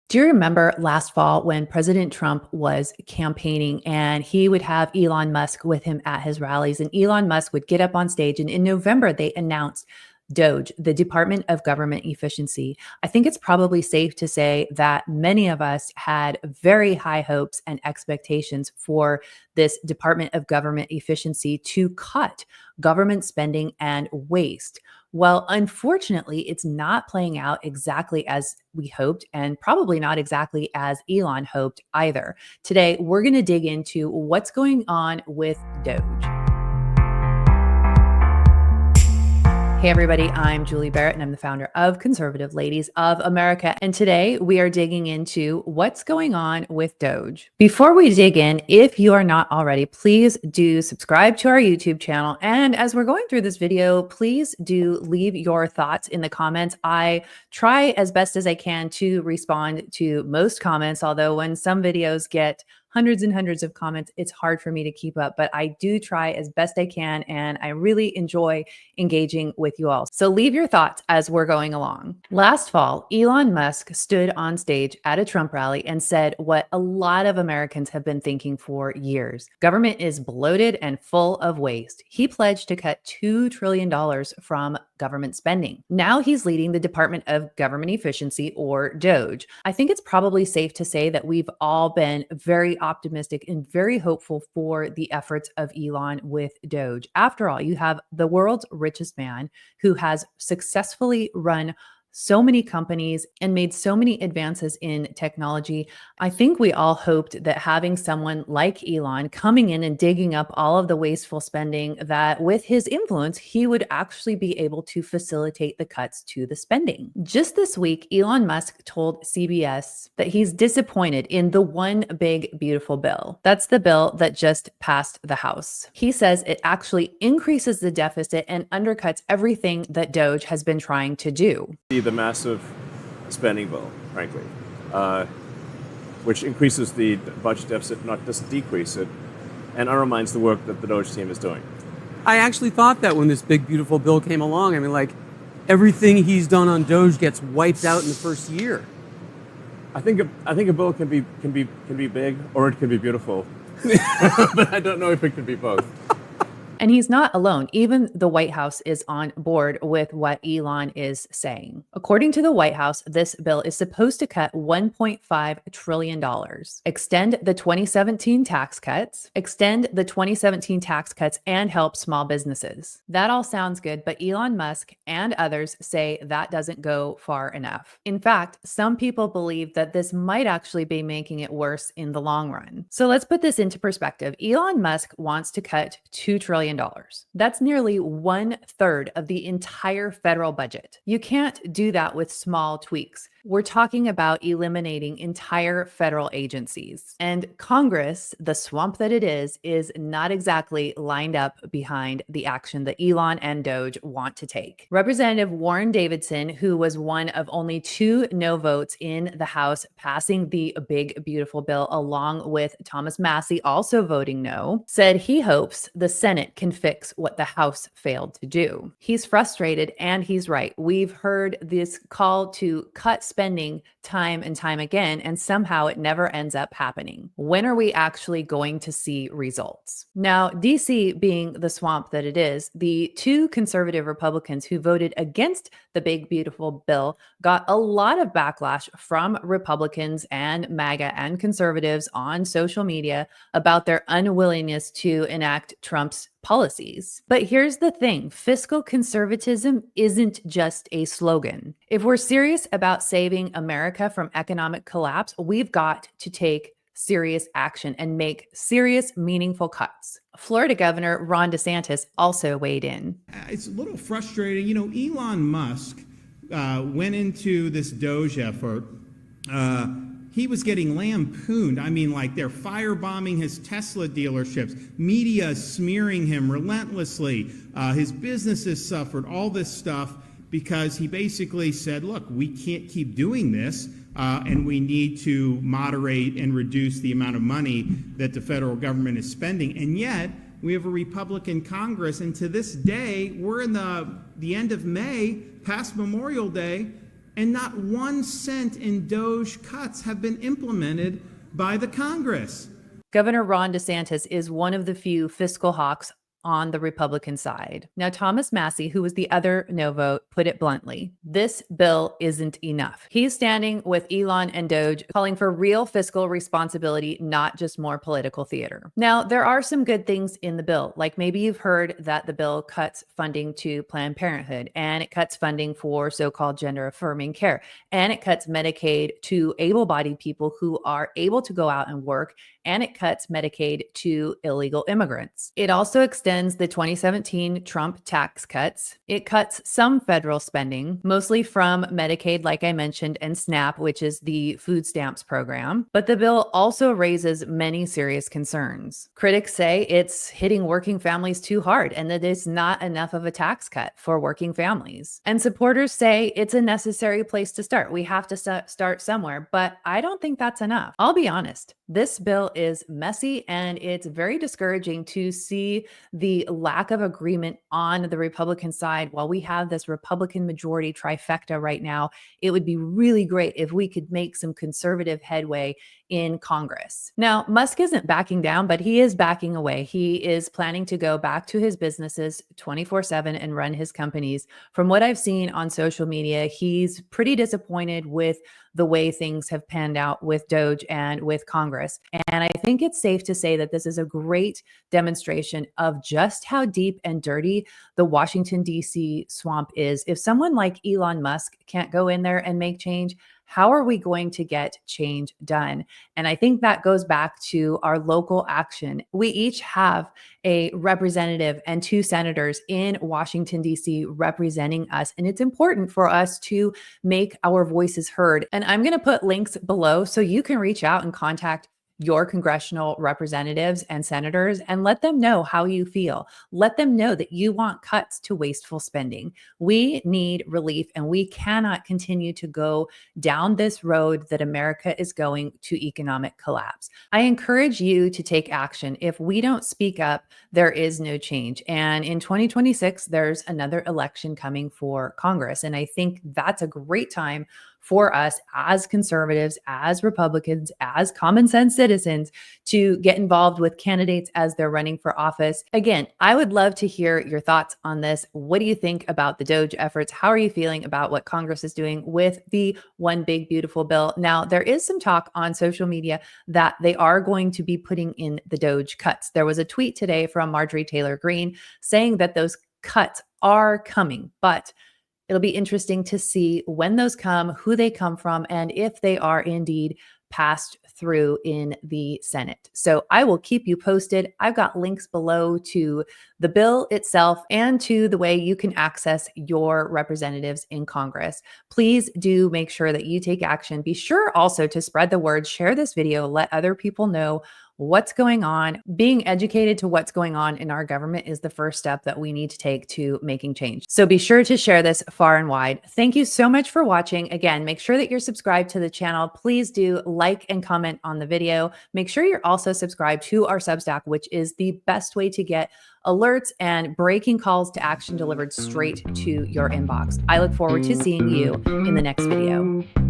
Do you remember last fall when President Trump was campaigning and he would have Elon Musk with him at his rallies? And Elon Musk would get up on stage, and in November, they announced DOGE, the Department of Government Efficiency. I think it's probably safe to say that many of us had very high hopes and expectations for this Department of Government Efficiency to cut government spending and waste. Well, unfortunately, it's not playing out exactly as we hoped, and probably not exactly as Elon hoped either. Today, we're going to dig into what's going on with DOGE. Hey, everybody, I'm Julie Barrett, and I'm the founder of Conservative Ladies of America. And today we are digging into what's going on with DOGE. Before we dig in, if you are not already, please do subscribe to our YouTube channel. And as we're going through this video, please do leave your thoughts in the comments. I try as best as I can to respond to most comments, although when some videos get hundreds and hundreds of comments, it's hard for me to keep up, but I do try as best I can, and I really enjoy engaging with you all. So leave your thoughts as we're going along. Last fall, Elon Musk stood on stage at a Trump rally and said what a lot of Americans have been thinking for years. Government is bloated and full of waste. He pledged to cut $2 trillion from government spending. Now he's leading the Department of Government Efficiency, or DOGE. I think it's probably safe to say that we've all been very optimistic and very hopeful for the efforts of Elon with DOGE. After all, you have the world's richest man who has successfully run so many companies and made so many advances in technology. I think we all hoped that having someone like Elon coming in and digging up all of the wasteful spending, that with his influence, he would actually be able to facilitate the cuts to the spending. Just this week, Elon Musk told CBS that he's disappointed in the one big beautiful bill. That's the bill that just passed the House. He says it actually increases the deficit and undercuts everything that DOGE has been trying to do. The massive spending bill, frankly, which increases the budget deficit, not just decrease it, and undermines the work that the DOGE team is doing. I actually thought that when this big, beautiful bill came along. I mean, like, everything he's done on DOGE gets wiped out in the first year. I think a bill can be big or it can be beautiful, but I don't know if it can be both. And he's not alone. Even the White House is on board with what Elon is saying. According to the White House, this bill is supposed to cut $1.5 trillion, extend the 2017 tax cuts, and help small businesses. That all sounds good, but Elon Musk and others say that doesn't go far enough. In fact, some people believe that this might actually be making it worse in the long run. So let's put this into perspective. Elon Musk wants to cut $2 trillion. That's nearly 1/3 of the entire federal budget. You can't do that with small tweaks. We're talking about eliminating entire federal agencies. And Congress, the swamp that it is not exactly lined up behind the action that Elon and DOGE want to take. Representative Warren Davidson, who was one of only 2 no votes in the House passing the big, beautiful bill, along with Thomas Massie also voting no, said he hopes the Senate can fix what the House failed to do. He's frustrated, and he's right. We've heard this call to cut spending time and time again, and somehow it never ends up happening. When are we actually going to see results? Now, DC being the swamp that it is, the 2 conservative Republicans who voted against the big, beautiful bill got a lot of backlash from Republicans and MAGA and conservatives on social media about their unwillingness to enact Trump's policies. But here's the thing, fiscal conservatism isn't just a slogan. If we're serious about saving America from economic collapse, we've got to take serious action and make serious, meaningful cuts. Florida Governor Ron DeSantis also weighed in. It's a little frustrating. You know, Elon Musk went into this DOGE effort. He was getting lampooned. I mean, like, they're firebombing his Tesla dealerships. Media is smearing him relentlessly. His businesses suffered, all this stuff, because he basically said, look, we can't keep doing this, and we need to moderate and reduce the amount of money that the federal government is spending. And yet, we have a Republican Congress, and to this day, we're in the end of May, past Memorial Day, and not 1 cent in DOGE cuts have been implemented by the Congress. Governor Ron DeSantis is one of the few fiscal hawks on the Republican side. Now, Thomas Massie, who was the other no vote, put it bluntly: this bill isn't enough. He's standing with Elon and DOGE, calling for real fiscal responsibility, not just more political theater. Now, there are some good things in the bill, like maybe you've heard that the bill cuts funding to Planned Parenthood, and it cuts funding for so-called gender-affirming care, and it cuts Medicaid to able-bodied people who are able to go out and work, and it cuts Medicaid to illegal immigrants. It also extends the 2017 Trump tax cuts. It cuts some federal spending, mostly from Medicaid, like I mentioned, and SNAP, which is the food stamps program. But the bill also raises many serious concerns. Critics say it's hitting working families too hard and that it's not enough of a tax cut for working families. And supporters say it's a necessary place to start. We have to start somewhere, but I don't think that's enough. I'll be honest. This bill is messy, and it's very discouraging to see the lack of agreement on the Republican side. While we have this Republican majority trifecta right now, it would be really great if we could make some conservative headway in Congress. Now, Musk isn't backing down, but he is backing away. He is planning to go back to his businesses 24/7 and run his companies. From what I've seen on social media, he's pretty disappointed with the way things have panned out with DOGE and with Congress. And I think it's safe to say that this is a great demonstration of just how deep and dirty the Washington, D.C. swamp is. If someone like Elon Musk can't go in there and make change, how are we going to get change done? And I think that goes back to our local action. We each have a representative and 2 senators in Washington, D.C. representing us. And it's important for us to make our voices heard. And I'm going to put links below so you can reach out and contact your congressional representatives and senators and let them know how you feel. Let them know that you want cuts to wasteful spending. We need relief, and we cannot continue to go down this road that America is going to economic collapse. I encourage you to take action. If we don't speak up, there is no change. And in 2026, there's another election coming for Congress. And I think that's a great time for us as conservatives, as Republicans, as common sense citizens to get involved with candidates as they're running for office. Again, I would love to hear your thoughts on this. What do you think about the DOGE efforts? How are you feeling about what Congress is doing with the One Big Beautiful Bill? Now, there is some talk on social media that they are going to be putting in the DOGE cuts. There was a tweet today from Marjorie Taylor Greene saying that those cuts are coming, but it'll be interesting to see when those come, who they come from, and if they are indeed passed through in the Senate. So I will keep you posted. I've got links below to the bill itself and to the way you can access your representatives in Congress. Please do make sure that you take action. Be sure also to spread the word, share this video, let other people know what's going on. Being educated to what's going on in our government is the first step that we need to take to making change. So be sure to share this far and wide. Thank you so much for watching. Again, make sure that you're subscribed to the channel. Please do like and comment on the video. Make sure you're also subscribed to our Substack, which is the best way to get alerts and breaking calls to action delivered straight to your inbox. I look forward to seeing you in the next video.